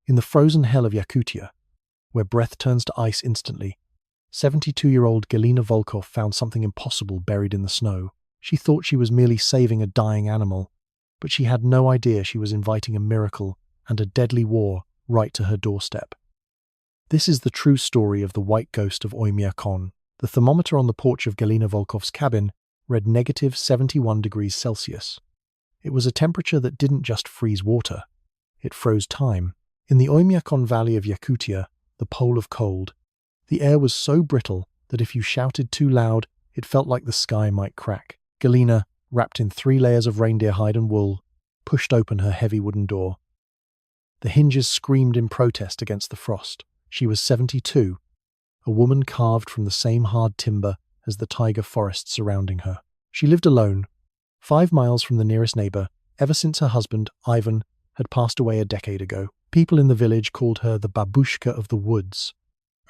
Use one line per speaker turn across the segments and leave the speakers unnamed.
In the frozen hell of Yakutia, where breath turns to ice instantly, 72-year-old Galina Volkov found something impossible buried in the snow. She thought she was merely saving a dying animal, but she had no idea she was inviting a miracle and a deadly war right to her doorstep. This is the true story of the white ghost of Oymyakon. The thermometer on the porch of Galina Volkov's cabin read negative 71 degrees Celsius. It was a temperature that didn't just freeze water, it froze time. In the Oymyakon Valley of Yakutia, the pole of cold, the air was so brittle that if you shouted too loud, it felt like the sky might crack. Galina, wrapped in 3 layers of reindeer hide and wool, pushed open her heavy wooden door. The hinges screamed in protest against the frost. She was 72, a woman carved from the same hard timber as the taiga forest surrounding her. She lived alone, 5 miles from the nearest neighbor, ever since her husband, Ivan, had passed away a decade ago. People in the village called her the babushka of the woods,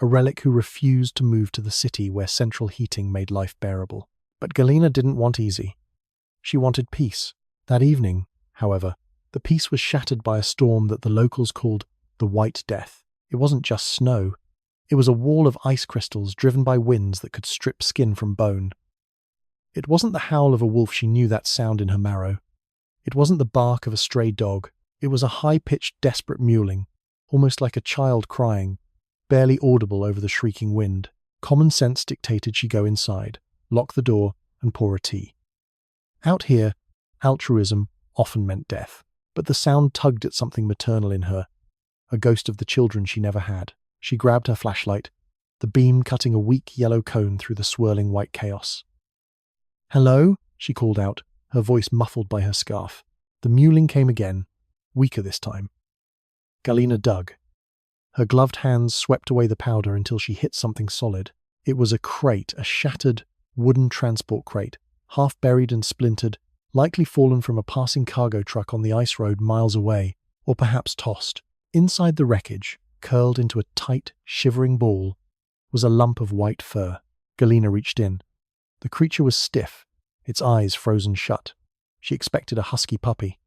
a relic who refused to move to the city where central heating made life bearable. But Galina didn't want easy. She wanted peace. That evening, however, the peace was shattered by a storm that the locals called the White Death. It wasn't just snow. It was a wall of ice crystals driven by winds that could strip skin from bone. It wasn't the howl of a wolf, she knew that sound in her marrow. It wasn't the bark of a stray dog. It was a high-pitched, desperate mewling, almost like a child crying, barely audible over the shrieking wind. Common sense dictated she go inside, lock the door, and pour a tea. Out here, altruism often meant death, but the sound tugged at something maternal in her, a ghost of the children she never had. She grabbed her flashlight, the beam cutting a weak yellow cone through the swirling white chaos. "Hello?" she called out, her voice muffled by her scarf. The mewling came again, weaker this time. Galina dug. Her gloved hands swept away the powder until she hit something solid. It was a crate, a shattered, wooden transport crate, half buried and splintered, likely fallen from a passing cargo truck on the ice road miles away, or perhaps tossed. Inside the wreckage, curled into a tight, shivering ball, was a lump of white fur. Galina reached in. The creature was stiff, its eyes frozen shut. She expected a husky puppy,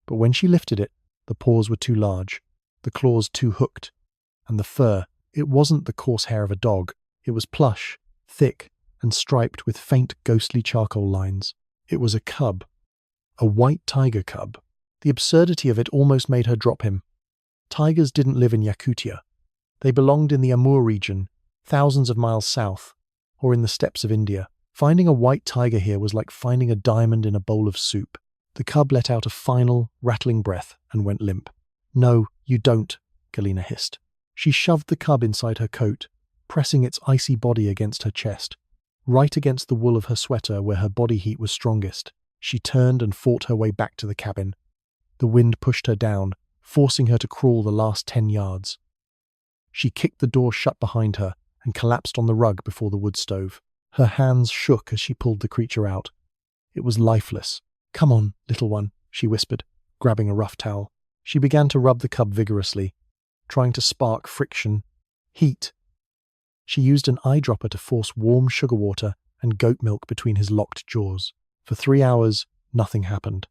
but when she lifted it, the paws were too large, the claws too hooked, and the fur, it wasn't the coarse hair of a dog. It was plush, thick, and striped with faint ghostly charcoal lines. It was a cub, a white tiger cub. The absurdity of it almost made her drop him. Tigers didn't live in Yakutia. They belonged in the Amur region, thousands of miles south, or in the steppes of India. Finding a white tiger here was like finding a diamond in a bowl of soup. The cub let out a final, rattling breath and went limp. "No, you don't," Galina hissed. She shoved the cub inside her coat, pressing its icy body against her chest, right against the wool of her sweater where her body heat was strongest. She turned and fought her way back to the cabin. The wind pushed her down, forcing her to crawl the last 10 yards. She kicked the door shut behind her and collapsed on the rug before the wood stove. Her hands shook as she pulled the creature out. It was lifeless. "Come on, little one," she whispered, grabbing a rough towel. She began to rub the cub vigorously, trying to spark friction, heat. She used an eyedropper to force warm sugar water and goat milk between his locked jaws. For 3 hours, nothing happened.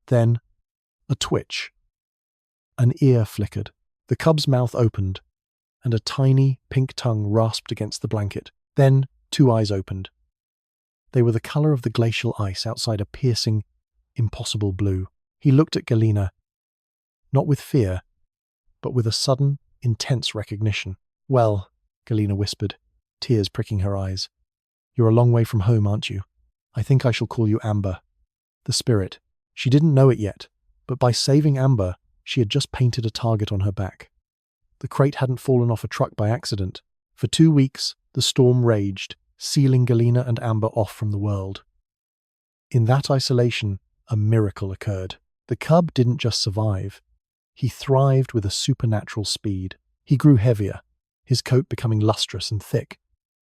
Then, a twitch. An ear flickered. The cub's mouth opened, and a tiny, pink tongue rasped against the blanket. Then, 2 eyes opened. They were the color of the glacial ice outside a piercing, impossible blue. He looked at Galina, not with fear, but with a sudden, intense recognition. "Well," Galina whispered, tears pricking her eyes, "you're a long way from home, aren't you? I think I shall call you Amber, the spirit." She didn't know it yet, but by saving Amber, she had just painted a target on her back. The crate hadn't fallen off a truck by accident. For 2 weeks, the storm raged, sealing Galina and Amber off from the world. In that isolation, a miracle occurred. The cub didn't just survive. He thrived with a supernatural speed. He grew heavier, his coat becoming lustrous and thick,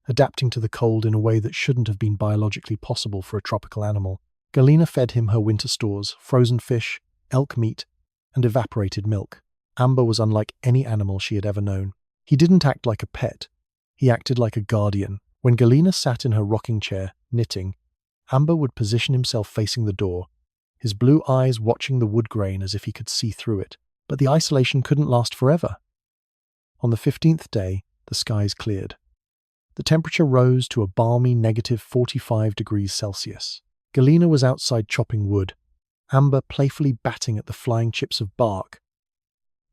adapting to the cold in a way that shouldn't have been biologically possible for a tropical animal. Galina fed him her winter stores, frozen fish, elk meat, and evaporated milk. Amber was unlike any animal she had ever known. He didn't act like a pet. He acted like a guardian. When Galina sat in her rocking chair, knitting, Amber would position himself facing the door, his blue eyes watching the wood grain as if he could see through it. But the isolation couldn't last forever. On the 15th day, the skies cleared. The temperature rose to a balmy -45 degrees Celsius. Galina was outside chopping wood, Amber playfully batting at the flying chips of bark.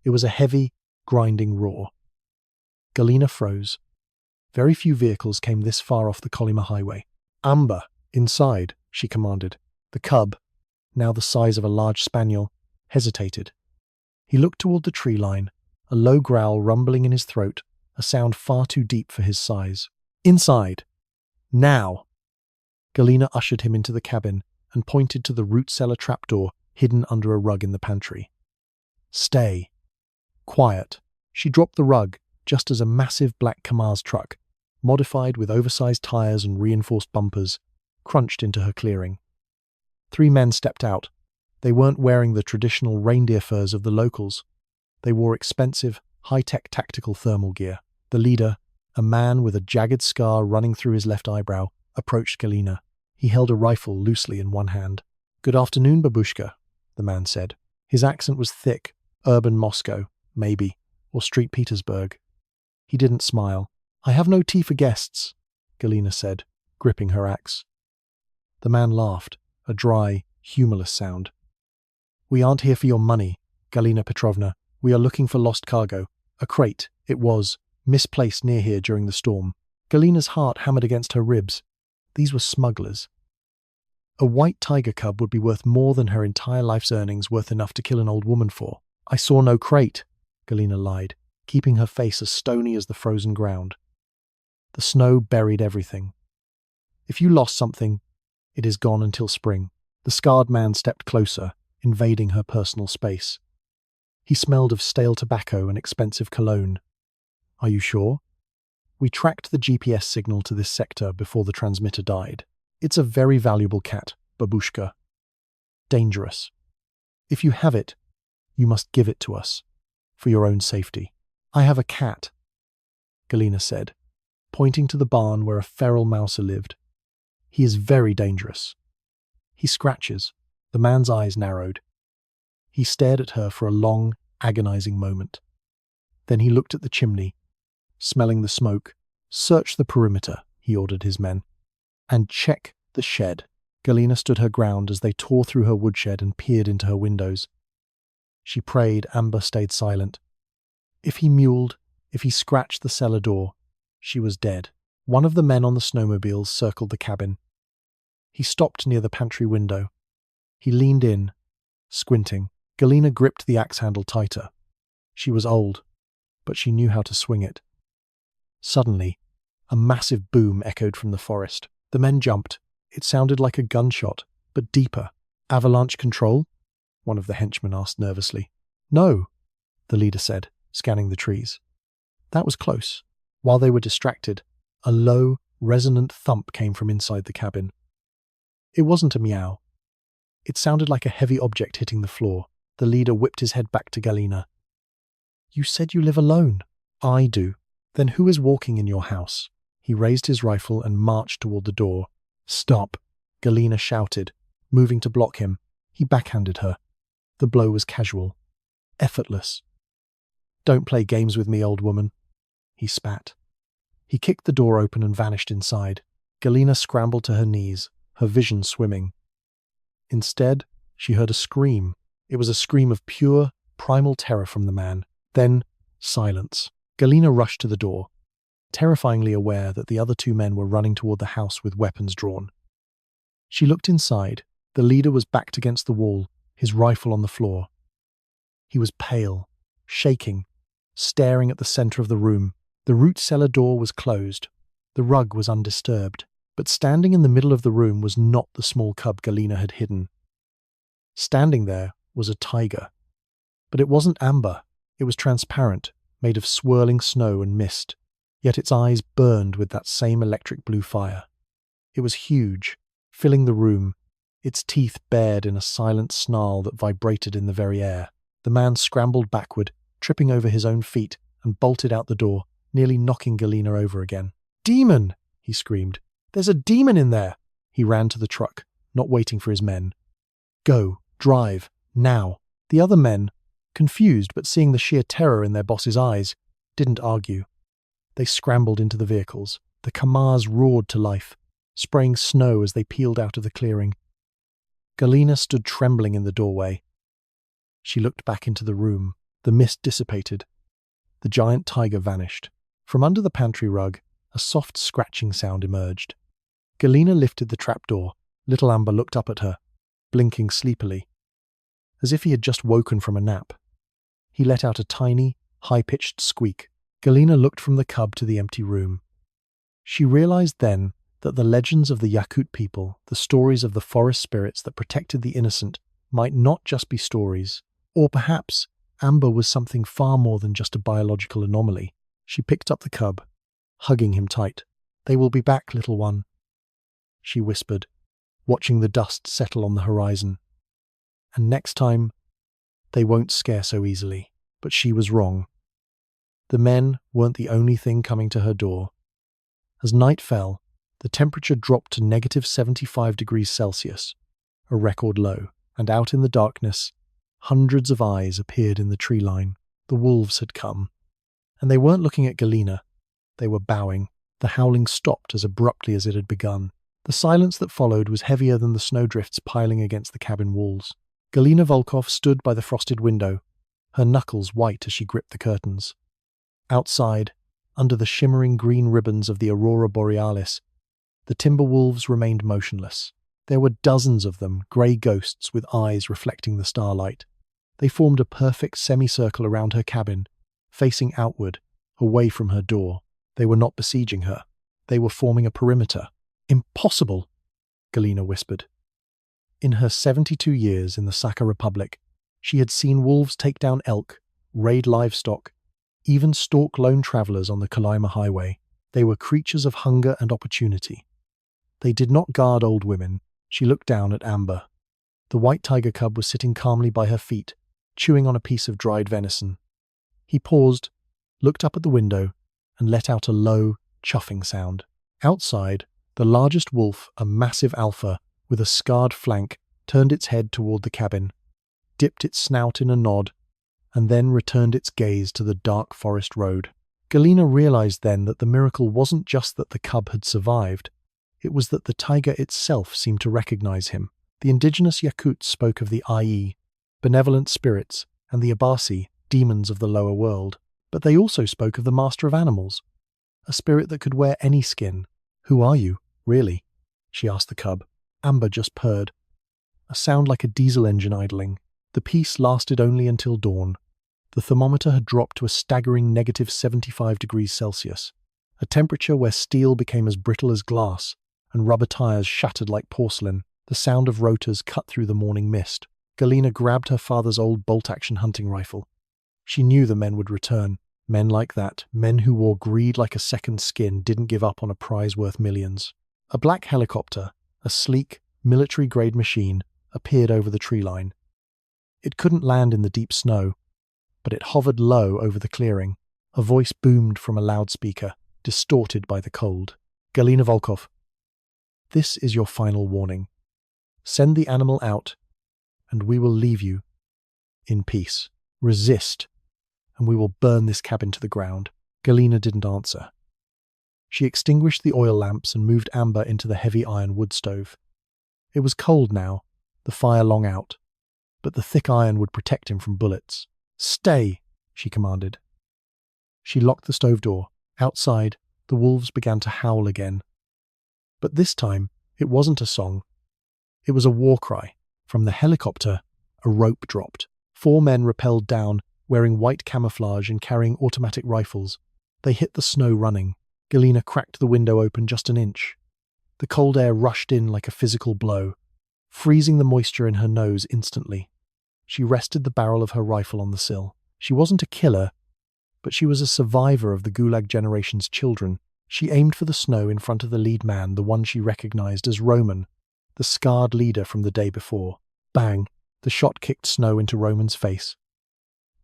It was a heavy, grinding roar. Galina froze. Very few vehicles came this far off the Kolyma highway. "Amber, inside," she commanded. The cub, now the size of a large spaniel, hesitated. He looked toward the tree line, a low growl rumbling in his throat, a sound far too deep for his size. "Inside! Now!" Galina ushered him into the cabin and pointed to the root cellar trapdoor hidden under a rug in the pantry. "Stay. Quiet." She dropped the rug just as a massive black Kamaz truck, modified with oversized tires and reinforced bumpers, crunched into her clearing. 3 men stepped out. They weren't wearing the traditional reindeer furs of the locals. They wore expensive, high-tech tactical thermal gear. The leader, a man with a jagged scar running through his left eyebrow, approached Galina. He held a rifle loosely in one hand. "Good afternoon, babushka," the man said. His accent was thick, urban Moscow, maybe, or street Petersburg. He didn't smile. "I have no tea for guests," Galina said, gripping her axe. The man laughed, a dry, humorless sound. "We aren't here for your money, Galina Petrovna. We are looking for lost cargo. A crate, it was, misplaced near here during the storm." Galina's heart hammered against her ribs. These were smugglers. A white tiger cub would be worth more than her entire life's earnings, worth enough to kill an old woman for. "I saw no crate," Galina lied, keeping her face as stony as the frozen ground. The snow buried everything. "If you lost something, it is gone until spring." The scarred man stepped closer, invading her personal space. He smelled of stale tobacco and expensive cologne. "Are you sure? We tracked the GPS signal to this sector before the transmitter died. It's a very valuable cat, babushka. Dangerous. If you have it, you must give it to us, for your own safety." "I have a cat," Galina said, pointing to the barn where a feral mouser lived. "He is very dangerous. He scratches." The man's eyes narrowed. He stared at her for a long, agonizing moment. Then he looked at the chimney, smelling the smoke. "Search the perimeter," he ordered his men. "And check the shed." Galina stood her ground as they tore through her woodshed and peered into her windows. She prayed Amber stayed silent. If he mewled, if he scratched the cellar door, she was dead. One of the men on the snowmobiles circled the cabin. He stopped near the pantry window. He leaned in, squinting. Galina gripped the axe handle tighter. She was old, but she knew how to swing it. Suddenly, a massive boom echoed from the forest. The men jumped. It sounded like a gunshot, but deeper. "Avalanche control?" one of the henchmen asked nervously. "No," the leader said, scanning the trees. That was close. While they were distracted, a low, resonant thump came from inside the cabin. It wasn't a meow. It sounded like a heavy object hitting the floor. The leader whipped his head back to Galina. "You said you live alone." "I do." "Then who is walking in your house?" He raised his rifle and marched toward the door. "Stop," Galina shouted, moving to block him. He backhanded her. The blow was casual, effortless. "Don't play games with me, old woman," he spat. He kicked the door open and vanished inside. Galina scrambled to her knees, her vision swimming. Instead, she heard a scream. It was a scream of pure, primal terror from the man. Then, silence. Galina rushed to the door, terrifyingly aware that the other 2 men were running toward the house with weapons drawn. She looked inside. The leader was backed against the wall, his rifle on the floor. He was pale, shaking, staring at the center of the room. The root cellar door was closed. The rug was undisturbed. But standing in the middle of the room was not the small cub Galina had hidden. Standing there was a tiger. But it wasn't amber. It was transparent, made of swirling snow and mist. Yet its eyes burned with that same electric blue fire. It was huge, filling the room, its teeth bared in a silent snarl that vibrated in the very air. The man scrambled backward, tripping over his own feet, and bolted out the door, nearly knocking Galina over again. "Demon!" he screamed. "There's a demon in there!" He ran to the truck, not waiting for his men. "Go, drive, now." The other men, confused but seeing the sheer terror in their boss's eyes, didn't argue. They scrambled into the vehicles. The Kamars roared to life, spraying snow as they peeled out of the clearing. Galina stood trembling in the doorway. She looked back into the room. The mist dissipated. The giant tiger vanished. From under the pantry rug, a soft scratching sound emerged. Galina lifted the trapdoor. Little Amber looked up at her, blinking sleepily, as if he had just woken from a nap. He let out a tiny, high-pitched squeak. Galina looked from the cub to the empty room. She realized then that the legends of the Yakut people, the stories of the forest spirits that protected the innocent, might not just be stories, or perhaps Amber was something far more than just a biological anomaly. She picked up the cub, hugging him tight. "They will be back, little one," she whispered, watching the dust settle on the horizon. "And next time, they won't scare so easily." But she was wrong. The men weren't the only thing coming to her door. As night fell, the temperature dropped to -75 degrees Celsius, a record low, and out in the darkness, hundreds of eyes appeared in the tree line. The wolves had come. And they weren't looking at Galina. They were bowing. The howling stopped as abruptly as it had begun. The silence that followed was heavier than the snowdrifts piling against the cabin walls. Galina Volkov stood by the frosted window, her knuckles white as she gripped the curtains. Outside, under the shimmering green ribbons of the aurora borealis, the timber wolves remained motionless. There were dozens of them, grey ghosts with eyes reflecting the starlight. They formed a perfect semicircle around her cabin, facing outward, away from her door. They were not besieging her. They were forming a perimeter. "Impossible," Galina whispered. In her 72 years in the Sakha Republic, she had seen wolves take down elk, raid livestock, even stalk lone travelers on the Kalaima Highway. They were creatures of hunger and opportunity. They did not guard old women. She looked down at Amber. The white tiger cub was sitting calmly by her feet, chewing on a piece of dried venison. He paused, looked up at the window, and let out a low, chuffing sound. Outside, the largest wolf, a massive alpha with a scarred flank, turned its head toward the cabin, dipped its snout in a nod, and then returned its gaze to the dark forest road. Galina realized then that the miracle wasn't just that the cub had survived, it was that the tiger itself seemed to recognize him. The indigenous Yakuts spoke of the Ai, benevolent spirits, and the Abasi, demons of the lower world. But they also spoke of the master of animals, a spirit that could wear any skin. "Who are you, really?" she asked the cub. Amber just purred, a sound like a diesel engine idling. The peace lasted only until dawn. The thermometer had dropped to a staggering -75 degrees Celsius, a temperature where steel became as brittle as glass and rubber tires shattered like porcelain. The sound of rotors cut through the morning mist. Galina grabbed her father's old bolt-action hunting rifle. She knew the men would return. Men like that, men who wore greed like a second skin, didn't give up on a prize worth millions. A black helicopter, a sleek, military-grade machine, appeared over the tree line. It couldn't land in the deep snow, but it hovered low over the clearing. A voice boomed from a loudspeaker, distorted by the cold. "Galina Volkov, this is your final warning. Send the animal out, and we will leave you in peace. Resist, and we will burn this cabin to the ground." Galina didn't answer. She extinguished the oil lamps and moved Amber into the heavy iron wood stove. It was cold now, the fire long out, but the thick iron would protect him from bullets. "Stay," she commanded. She locked the stove door. Outside, the wolves began to howl again. But this time, it wasn't a song. It was a war cry. From the helicopter, a rope dropped. 4 men rappelled down, wearing white camouflage and carrying automatic rifles. They hit the snow running. Galina cracked the window open just an inch. The cold air rushed in like a physical blow, freezing the moisture in her nose instantly. She rested the barrel of her rifle on the sill. She wasn't a killer, but she was a survivor of the Gulag generation's children. She aimed for the snow in front of the lead man, the one she recognized as Roman, the scarred leader from the day before. Bang! The shot kicked snow into Roman's face.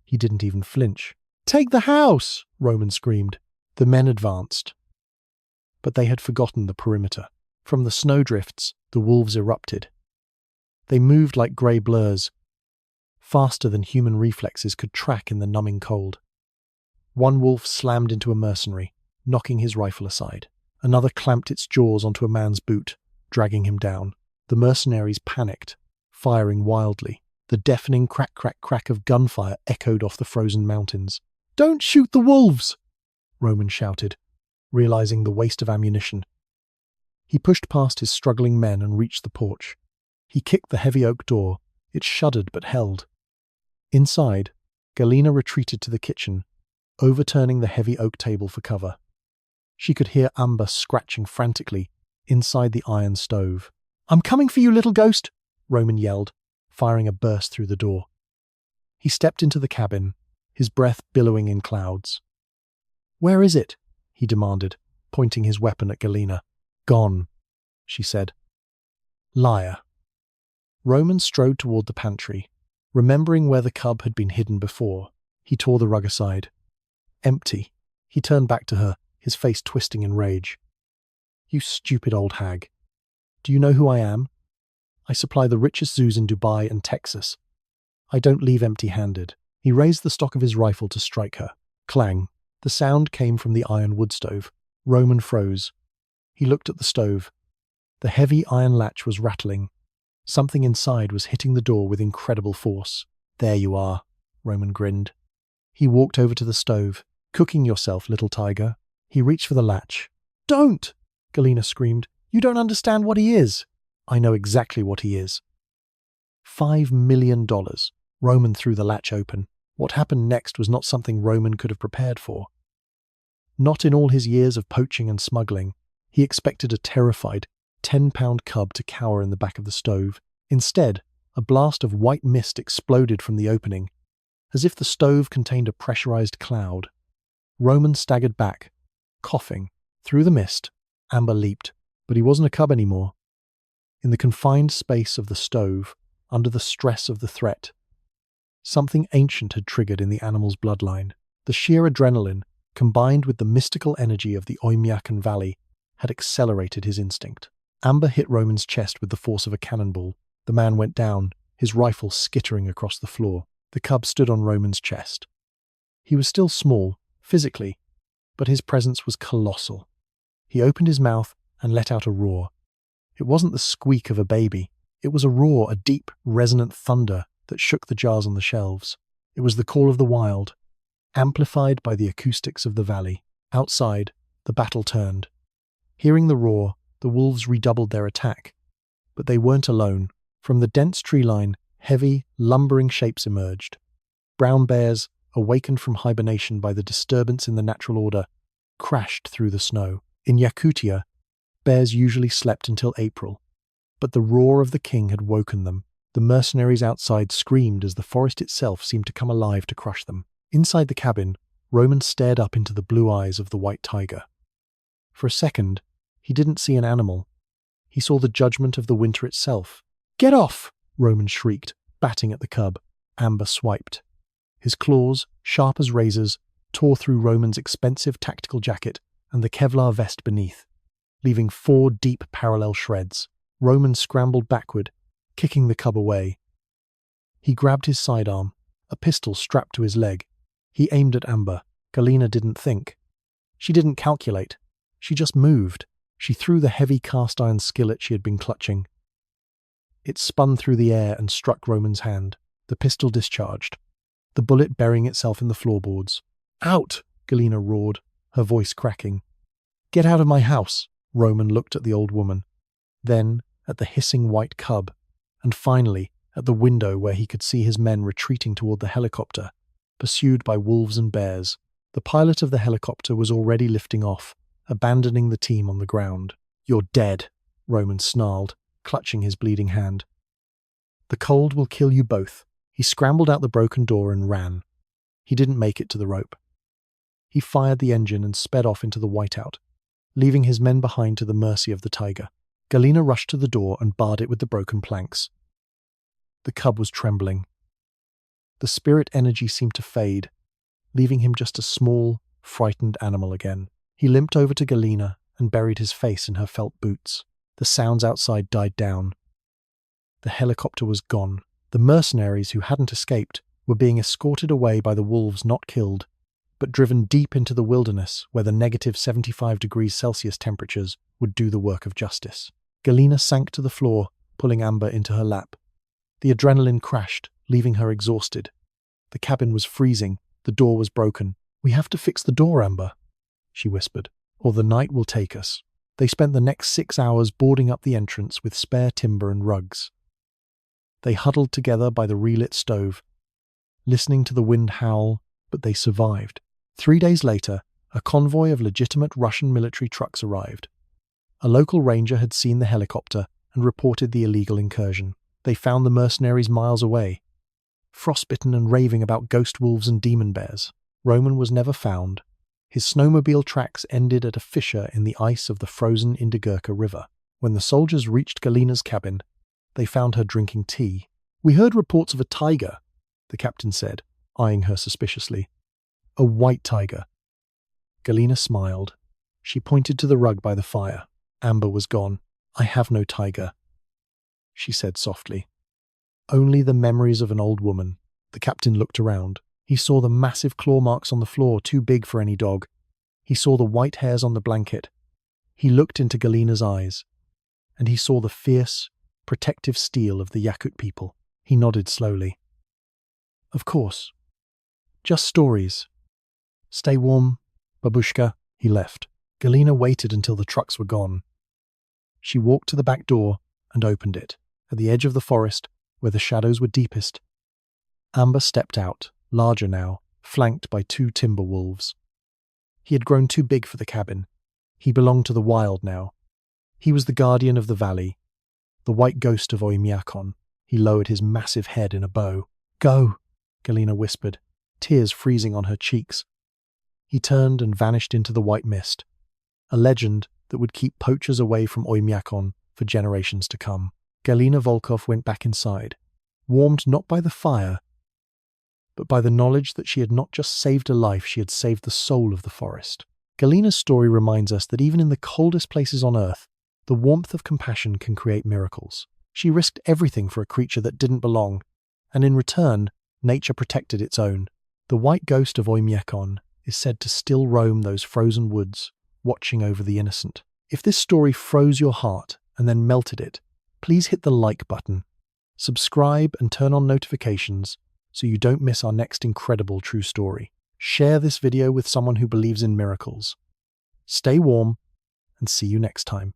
He didn't even flinch. "Take the house!" Roman screamed. The men advanced. But they had forgotten the perimeter. From the snowdrifts, the wolves erupted. They moved like grey blurs, faster than human reflexes could track in the numbing cold. One wolf slammed into a mercenary, knocking his rifle aside. Another clamped its jaws onto a man's boot, dragging him down. The mercenaries panicked, firing wildly. The deafening crack, crack, crack of gunfire echoed off the frozen mountains. "Don't shoot the wolves!" Roman shouted, realizing the waste of ammunition. He pushed past his struggling men and reached the porch. He kicked the heavy oak door. It shuddered but held. Inside, Galina retreated to the kitchen, overturning the heavy oak table for cover. She could hear Amber scratching frantically inside the iron stove. "I'm coming for you, little ghost!" Roman yelled, firing a burst through the door. He stepped into the cabin, his breath billowing in clouds. "Where is it?" he demanded, pointing his weapon at Galina. "Gone," she said. "Liar." Roman strode toward the pantry. Remembering where the cub had been hidden before, he tore the rug aside. Empty. He turned back to her, his face twisting in rage. "You stupid old hag. Do you know who I am? I supply the richest zoos in Dubai and Texas. I don't leave empty-handed." He raised the stock of his rifle to strike her. Clang. The sound came from the iron wood stove. Roman froze. He looked at the stove. The heavy iron latch was rattling. Something inside was hitting the door with incredible force. "There you are," Roman grinned. He walked over to the stove. "Cooking yourself, little tiger." He reached for the latch. "Don't!" Galina screamed. "You don't understand what he is." "I know exactly what he is." $5 million. Roman threw the latch open. What happened next was not something Roman could have prepared for. Not in all his years of poaching and smuggling. He expected a terrified, 10-pound cub to cower in the back of the stove. Instead, a blast of white mist exploded from the opening, as if the stove contained a pressurized cloud. Roman staggered back, coughing. Through the mist, Amber leaped, but he wasn't a cub anymore. In the confined space of the stove, under the stress of the threat, something ancient had triggered in the animal's bloodline. The sheer adrenaline, combined with the mystical energy of the Oymyakan Valley, had accelerated his instinct. Amber hit Roman's chest with the force of a cannonball. The man went down, his rifle skittering across the floor. The cub stood on Roman's chest. He was still small, physically, but his presence was colossal. He opened his mouth and let out a roar. It wasn't the squeak of a baby. It was a roar, a deep, resonant thunder that shook the jars on the shelves. It was the call of the wild, amplified by the acoustics of the valley. Outside, the battle turned. Hearing the roar, the wolves redoubled their attack. But they weren't alone. From the dense tree line, heavy, lumbering shapes emerged. Brown bears, awakened from hibernation by the disturbance in the natural order, crashed through the snow. In Yakutia, bears usually slept until April, but the roar of the king had woken them. The mercenaries outside screamed as the forest itself seemed to come alive to crush them. Inside the cabin, Roman stared up into the blue eyes of the white tiger. For a second, he didn't see an animal. He saw the judgment of the winter itself. "Get off!" Roman shrieked, batting at the cub. Amber swiped. His claws, sharp as razors, tore through Roman's expensive tactical jacket and the Kevlar vest beneath, leaving 4 deep parallel shreds. Roman scrambled backward, kicking the cub away. He grabbed his sidearm, a pistol strapped to his leg. He aimed at Amber. Galina didn't think. She didn't calculate. She just moved. She threw the heavy cast-iron skillet she had been clutching. It spun through the air and struck Roman's hand. The pistol discharged, the bullet burying itself in the floorboards. "Out!" Galina roared, her voice cracking. "Get out of my house!" Roman looked at the old woman, then at the hissing white cub, and finally at the window where he could see his men retreating toward the helicopter, pursued by wolves and bears. The pilot of the helicopter was already lifting off, abandoning the team on the ground. "You're dead," Roman snarled, clutching his bleeding hand. "The cold will kill you both." He scrambled out the broken door and ran. He didn't make it to the rope. He fired the engine and sped off into the whiteout, leaving his men behind to the mercy of the tiger. Galina rushed to the door and barred it with the broken planks. The cub was trembling. The spirit energy seemed to fade, leaving him just a small, frightened animal again. He limped over to Galina and buried his face in her felt boots. The sounds outside died down. The helicopter was gone. The mercenaries who hadn't escaped were being escorted away by the wolves, not killed, but driven deep into the wilderness where the negative 75 degrees Celsius temperatures would do the work of justice. Galena sank to the floor, pulling Amber into her lap. The adrenaline crashed, leaving her exhausted. The cabin was freezing, the door was broken. "We have to fix the door, Amber," she whispered, "or the night will take us." They spent the next 6 hours boarding up the entrance with spare timber and rugs. They huddled together by the relit stove, listening to the wind howl, but they survived. 3 days later, a convoy of legitimate Russian military trucks arrived. A local ranger had seen the helicopter and reported the illegal incursion. They found the mercenaries miles away, frostbitten and raving about ghost wolves and demon bears. Roman was never found. His snowmobile tracks ended at a fissure in the ice of the frozen Indigirka River. When the soldiers reached Galena's cabin, they found her drinking tea. "We heard reports of a tiger," the captain said, eyeing her suspiciously. "A white tiger." Galena smiled. She pointed to the rug by the fire. Amber was gone. "I have no tiger," she said softly. "Only the memories of an old woman." The captain looked around. He saw the massive claw marks on the floor, too big for any dog. He saw the white hairs on the blanket. He looked into Galena's eyes, and he saw the fierce, protective steel of the Yakut people. He nodded slowly. "Of course. Just stories. Stay warm, babushka." He left. Galena waited until the trucks were gone. She walked to the back door and opened it. At the edge of the forest, where the shadows were deepest, Amber stepped out, larger now, flanked by 2 timber wolves. He had grown too big for the cabin. He belonged to the wild now. He was the guardian of the valley, the white ghost of Oymyakon. He lowered his massive head in a bow. "Go," Galena whispered, tears freezing on her cheeks. He turned and vanished into the white mist, a legend that would keep poachers away from Oymyakon for generations to come. Galena Volkov went back inside, warmed not by the fire, but by the knowledge that she had not just saved a life, she had saved the soul of the forest. Galena's story reminds us that even in the coldest places on Earth, the warmth of compassion can create miracles. She risked everything for a creature that didn't belong, and in return, nature protected its own. The white ghost of Oymyakon is said to still roam those frozen woods, watching over the innocent. If this story froze your heart and then melted it, please hit the like button, subscribe and turn on notifications so you don't miss our next incredible true story. Share this video with someone who believes in miracles. Stay warm and see you next time.